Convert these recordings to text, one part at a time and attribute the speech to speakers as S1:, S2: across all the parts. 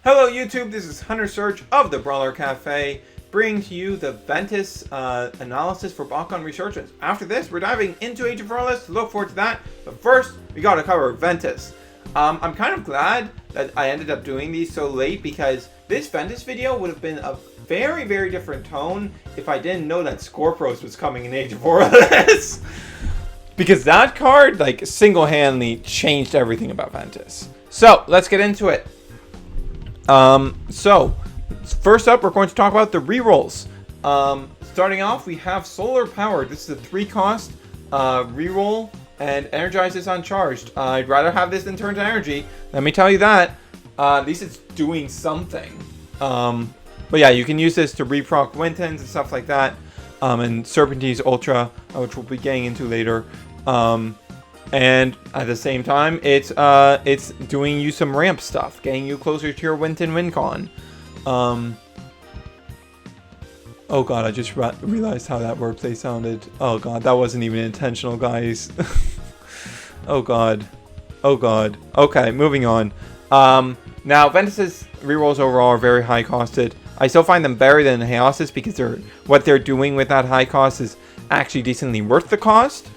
S1: Hello YouTube, this is Hunter Search of the Brawler Cafe, bringing to you the Ventus analysis for Bakugan Resurgence. After this, we're diving into Age of Aurelus, look forward to that, but first, we gotta cover Ventus. I'm kind of glad that I ended up doing these so late, because this Ventus video would have been a very, very different tone if I didn't know that Scorpros was coming in Age of Aurelus. Because that card, like, single-handedly changed everything about Ventus. So, let's get into it. So first up, we're going to talk about the rerolls. Starting off, we have Solar Power. This is a 3-cost reroll, and energizes uncharged. I'd rather have this than turn to energy. Let me tell you that. At least it's doing something. But yeah, you can use this to reproc Wintons and stuff like that. And Serpent's Ultra, which we'll be getting into later. And at the same time, it's doing you some ramp stuff, getting you closer to your Winton WinCon. Oh god, I just realized how that wordplay sounded. Oh god, that wasn't even intentional, guys. Oh god. Oh god. Okay, moving on. Now, Ventus's rerolls overall are very high costed. I still find them better than Haos's because what they're doing with that high cost is actually decently worth the cost.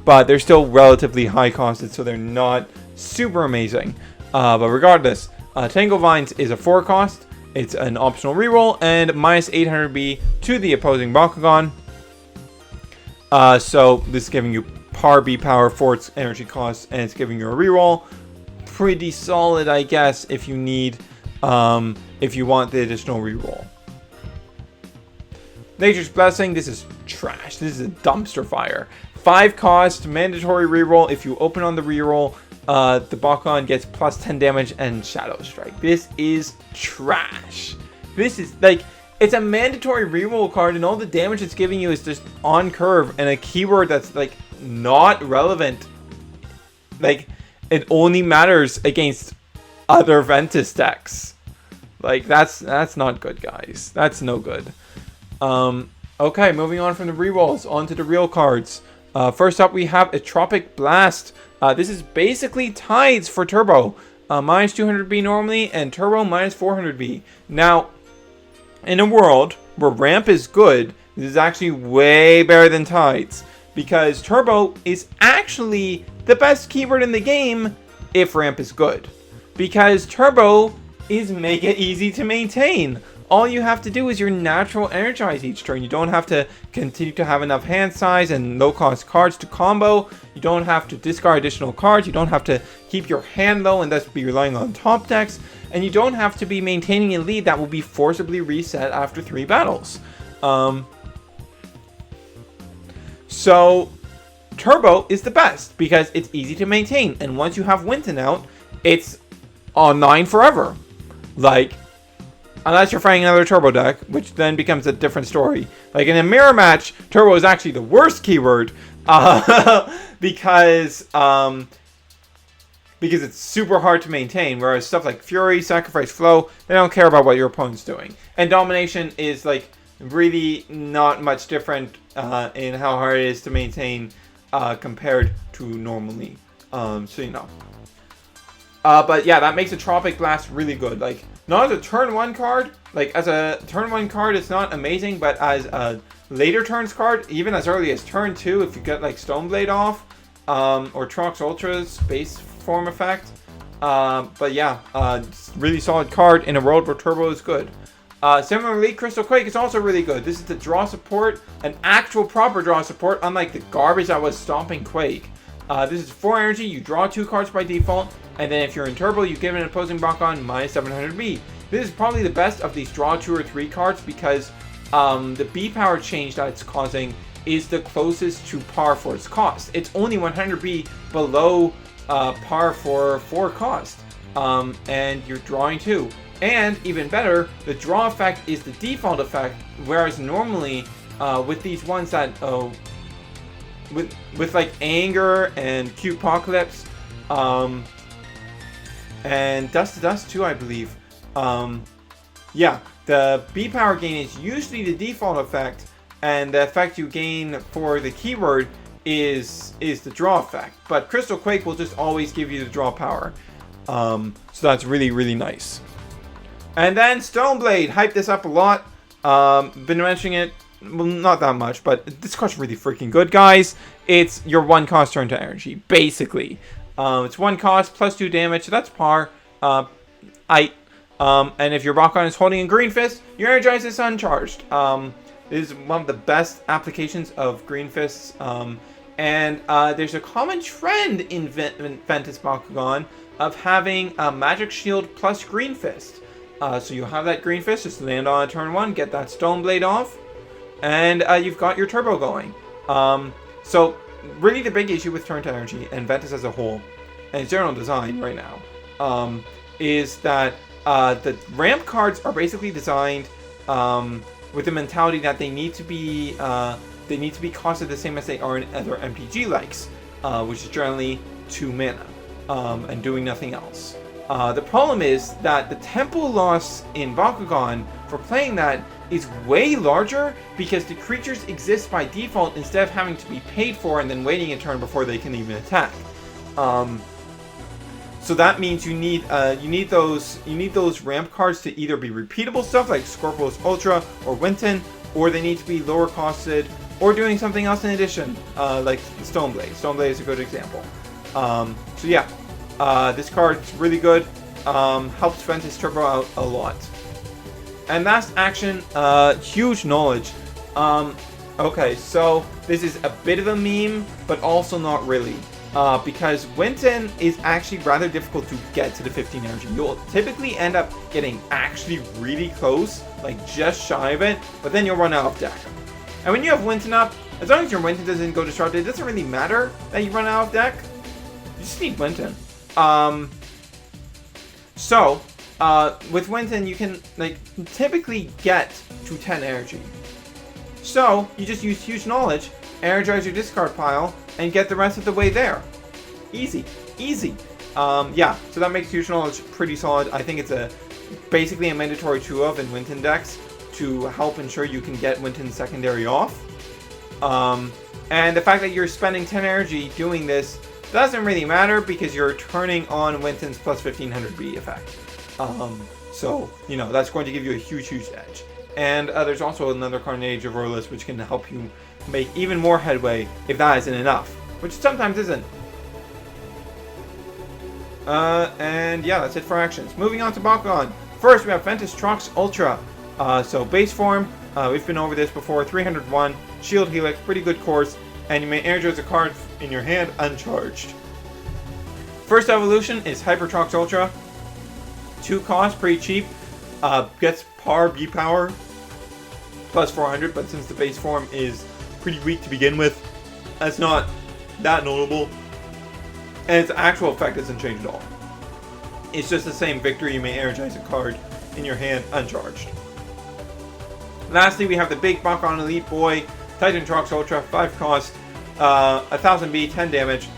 S1: But they're still relatively high costed, so they're not super amazing. But regardless, Tangle Vines is a 4-cost. It's an optional reroll and minus 800B to the opposing Bakugan. So this is giving you par B power for its energy cost, and it's giving you a reroll. Pretty solid, I guess, if you need, if you want the additional reroll. Nature's Blessing, this is trash. This is a dumpster fire. 5-cost mandatory reroll. If you open on the reroll, the Bakugan gets plus 10 damage and Shadow Strike. This is trash. This is like, it's a mandatory reroll card, and all the damage it's giving you is just on curve and a keyword that's like not relevant. Like, it only matters against other Ventus decks. Like, that's not good, guys. That's no good. Okay, moving on from the rerolls onto the real cards. First up, we have Atropic Blast. This is basically Tides for Turbo. Minus 200B normally, and Turbo minus 400B. Now, in a world where Ramp is good, this is actually way better than Tides. Because Turbo is actually the best keyword in the game if Ramp is good. Because Turbo is mega easy to maintain. All you have to do is your natural energize each turn. You don't have to continue to have enough hand size and low-cost cards to combo. You don't have to discard additional cards. You don't have to keep your hand low and thus be relying on top decks. And you don't have to be maintaining a lead that will be forcibly reset after 3 battles. So, Turbo is the best because it's easy to maintain. And once you have Winton out, it's online forever. Like, unless you're fighting another Turbo deck, which then becomes a different story. Like in a mirror match, Turbo is actually the worst keyword because it's super hard to maintain. Whereas stuff like Fury, Sacrifice, Flow, they don't care about what your opponent's doing. And Domination is like really not much different in how hard it is to maintain compared to normally. So you know. But yeah, that makes a Tropic Blast really good. Like, not as a turn 1 card. Like, as a turn 1 card, it's not amazing. But as a later turns card, even as early as turn 2, if you get, like, Stoneblade off, or Trox Ultra's base form effect. But yeah, really solid card in a world where Turbo is good. Similarly, Crystal Quake is also really good. This is the draw support, an actual proper draw support, unlike the garbage that was Stomping Quake. This is 4 energy, you draw 2 cards by default, and then if you're in Turbo, you give an opposing Bakugan minus 700B. This is probably the best of these draw 2 or 3 cards because the B power change that it's causing is the closest to par for its cost. It's only 100B below par for 4 cost, and you're drawing 2. And even better, the draw effect is the default effect, whereas normally with these ones that with like Anger and Cute Apocalypse, and Dust to Dust too, I believe. Yeah, the B power gain is usually the default effect, and the effect you gain for the keyword is the draw effect. But Crystal Quake will just always give you the draw power. So that's really, really nice. And then Stoneblade, hype this up a lot. Been mentioning it, well, not that much, but this card's really freaking good, guys. It's your 1 cost turn to energy, basically. It's 1 cost plus 2 damage, so that's par. And if your Bakugan is holding a Green Fist, you energize this uncharged. This is one of the best applications of Green Fists. And there's a common trend in Ventus Bakugan of having a Magic Shield plus Green Fist. So you have that Green Fist, just land on turn 1, get that Stoneblade off, and you've got your turbo going. So really the big issue with turn to energy and Ventus as a whole, and general design right now, is that the ramp cards are basically designed with the mentality that they need to be costed the same as they are in other MTG likes, which is generally 2 mana and doing nothing else. The problem is that the tempo loss in Bakugan for playing that is way larger because the creatures exist by default instead of having to be paid for and then waiting a turn before they can even attack. So that means you need those ramp cards to either be repeatable stuff like Scorpios Ultra or Winton, or they need to be lower costed or doing something else in addition, like the Stoneblade. Stoneblade is a good example. So yeah. This card's really good, helps Ventus Turbo out a lot. And last action, huge knowledge. Okay, so this is a bit of a meme, but also not really. Because Winton is actually rather difficult to get to the 15 energy. You'll typically end up getting actually really close, like just shy of it, but then you'll run out of deck. And when you have Winton up, as long as your Winton doesn't go disrupted, it doesn't really matter that you run out of deck. You just need Winton. With Winton, you can typically get to 10 energy. So you just use Huge Knowledge, energize your discard pile, and get the rest of the way there. Easy. Yeah, so that makes Huge Knowledge pretty solid. I think it's basically a mandatory 2-of in Winton decks to help ensure you can get Winton's secondary off. And the fact that you're spending 10 energy doing this doesn't really matter because you're turning on Winton's plus 1500B effect. So, that's going to give you a huge edge. And there's also another card in Age of Aurelus which can help you make even more headway if that isn't enough, which sometimes isn't. And yeah, that's it for actions. Moving on to Bakugan. First, we have Ventus Trox Ultra. So base form, we've been over this before, 301, Shield Helix, pretty good course, and you may energize a card in your hand uncharged. First evolution is Hyper Trox Ultra. 2 cost, pretty cheap. Gets par B power plus 400, but since the base form is pretty weak to begin with, that's not that notable. And its actual effect doesn't change at all. It's just the same victory, you may energize a card in your hand uncharged. Lastly, we have the big Bakugan Elite Boy, Titan Trox Ultra, 5 cost, 1000 B, 10 damage.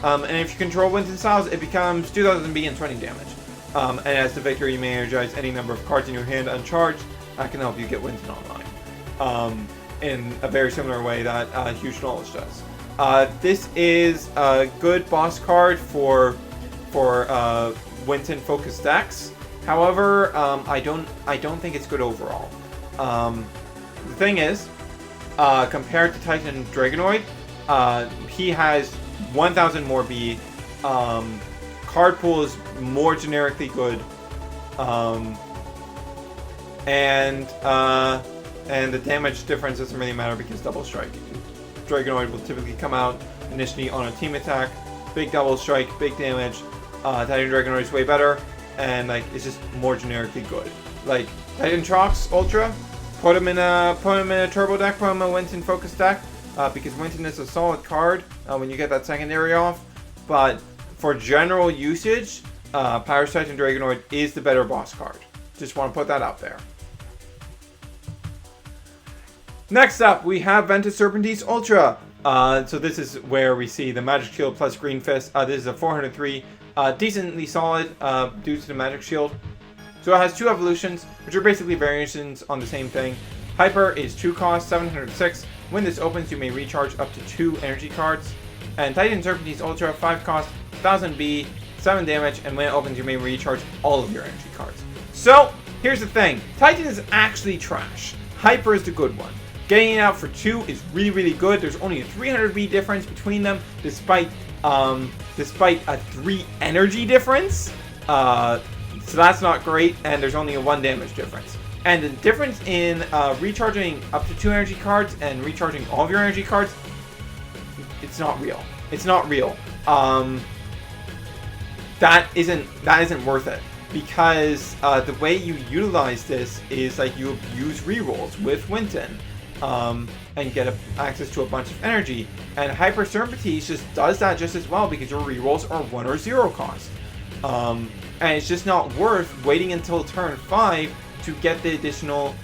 S1: And if you control Winton styles, it becomes 2000 B and 20 damage. And as the victory, you may energize any number of cards in your hand uncharged. That can help you get Winton online. In a very similar way that Huge Knowledge does. This is a good boss card for Winton focused decks. However, I don't think it's good overall. The thing is, compared to Titan and Garganoid, he has 1000 more B. Card pool is more generically good. And the damage difference doesn't really matter because double strike. Garganoid will typically come out initially on a team attack, big double strike, big damage. Titan Garganoid is way better, and it's just more generically good. Titan Trox Ultra, put him in a turbo deck, put him in a Winton focused deck, because Winton is a solid card when you get that secondary off. But for general usage, Pyrus Titan Garganoid is the better boss card. Just want to put that out there. Next up, we have Ventus Serpentine Ultra. So this is where we see the Magic Shield plus Green Fist. This is a 403, decently solid due to the Magic Shield. So it has 2 evolutions, which are basically variations on the same thing. Hyper is 2 cost, 706. When this opens, you may recharge up to 2 energy cards. And Titan Serpentine Ultra, 5 cost, 1000 B, 7 damage, and when it opens, you may recharge all of your energy cards. So, here's the thing. Titan is actually trash. Hyper is the good one. Getting it out for 2 is really, really good. There's only a 300 V difference between them, despite a 3 energy difference. So that's not great, and there's only a 1 damage difference. And the difference in recharging up to 2 energy cards and recharging all of your energy cards, it's not real. It's not real. That isn't worth it, because the way you utilize this is like you abuse rerolls with Winton, and get access to a bunch of energy. And Hyper Serpentine just does that just as well, because your rerolls are 1 or 0 cost. And it's just not worth waiting until turn 5 to get the additional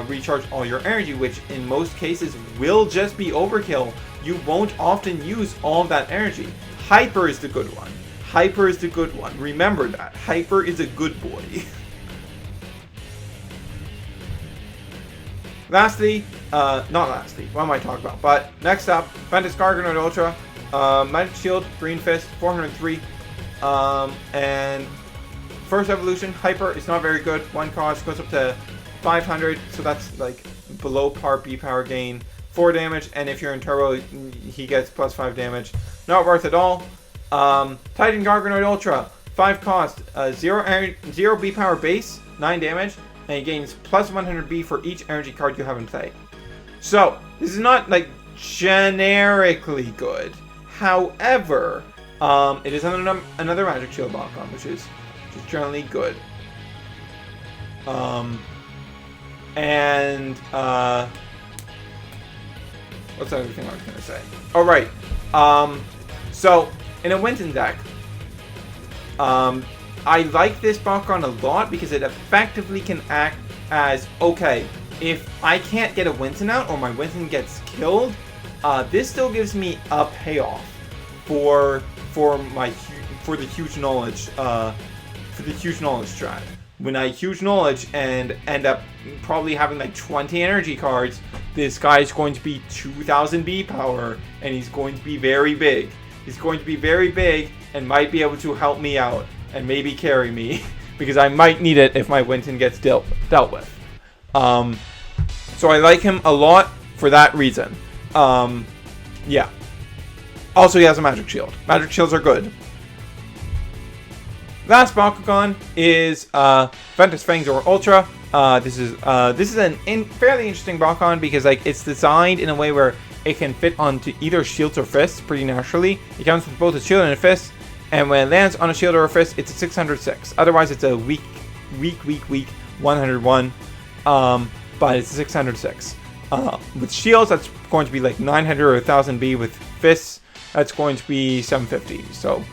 S1: recharge all your energy, which in most cases will just be overkill. You won't often use all of that energy. Hyper is the good one. Hyper is the good one. Remember that. Hyper is a good boy. Lastly, not lastly, what am I talking about? But next up, Ventus Garganoid Ultra, Magic Shield, Green Fist, 403, and first evolution, Hyper, is not very good. 1 cost, goes up to 500, so that's like below par B power gain. 4 damage, and if you're in Turbo, he gets plus 5 damage. Not worth it all. Titan Garganoid Ultra, 5 cost, 0 B power base, 9 damage, and he gains plus 100 B for each energy card you have in play. So, this is not like generically good. However, it is another Magic Shield Bakugan, which is generally good. What's the other thing I was gonna say? Oh right. So in a Winton deck, I like this Bakugan a lot because it effectively can act as, okay, if I can't get a Winton out or my Winton gets killed, this still gives me a payoff for the huge knowledge strat. When I huge knowledge and end up probably having like 20 energy cards, this guy's going to be 2000 B power, and he's going to be very big. He's going to be very big and might be able to help me out and maybe carry me because I might need it if my Winton gets dealt with. So I like him a lot for that reason. Yeah. Also, he has a Magic Shield. Magic Shields are good. Last Bakugan is Ventus Bakugan Ultra. This is a fairly interesting Bakugan because like it's designed in a way where it can fit onto either shields or fists pretty naturally. It comes with both a shield and a fist, and when it lands on a shield or a fist, it's a 606. Otherwise, it's a weak 101. But it's a 606. With shields, that's going to be like 900 or 1000 B. With fists, that's going to be 750. So,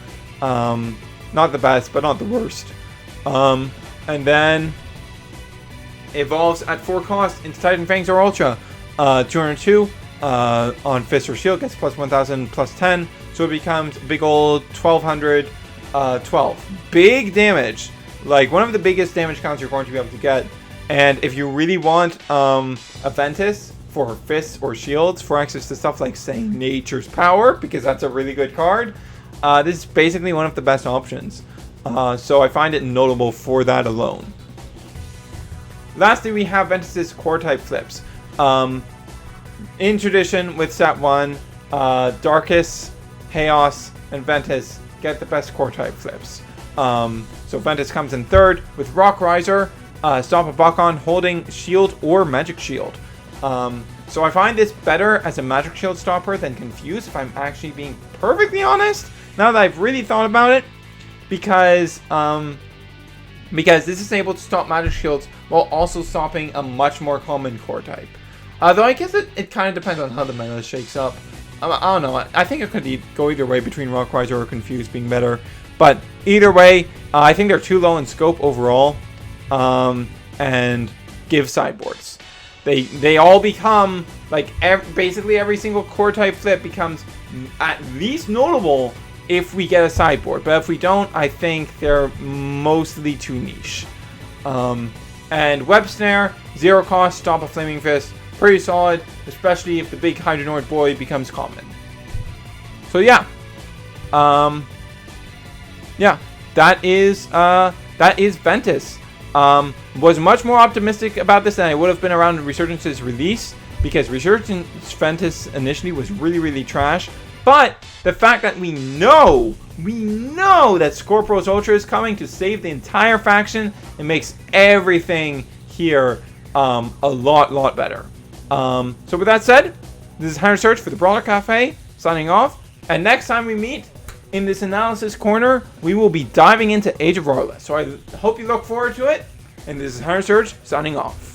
S1: not the best, but not the worst. And then evolves at 4 cost into Titan Fangzor Ultra. 202 on fist or shield, gets plus 1000 plus 10. So it becomes a big old 1200, 12. Big damage. Like one of the biggest damage counts you're going to be able to get. And if you really want a Ventus for fists or shields for access to stuff like, say, Nature's Power, because that's a really good card, this is basically one of the best options. So I find it notable for that alone. Lastly, we have Ventus's core type flips. In tradition with set 1, Darkus, Chaos, and Ventus get the best core type flips. So Ventus comes in 3rd with Rock Riser. Stop a Bakugan holding shield or magic shield. So I find this better as a magic shield stopper than Confuse, if I'm actually being perfectly honest, now that I've really thought about it, because this is able to stop magic shields while also stopping a much more common core type. Though I guess it kind of depends on how the meta shakes up. I don't know, I think it could go either way between Rock Riser or Confuse being better, but either way, I think they're too low in scope overall. And give sideboards. They all become like basically every single core type flip becomes at least notable if we get a sideboard. But if we don't, I think they're mostly too niche. And Web Snare, 0 cost, stop a Flaming Fist, pretty solid, especially if the big Hydronoid boy becomes common. So yeah, that is Ventus. Was much more optimistic about this than I would have been around Resurgence's release, because Resurgence Ventus initially was really, really trash. But the fact that we know that Scorpio's Ultra is coming to save the entire faction, it makes everything here a lot better. So with that said, this is Hunter Search for the Brawler Cafe, signing off. And next time we meet in this analysis corner, we will be diving into Age of Aurelus. So I hope you look forward to it. And this is Hunter Search, signing off.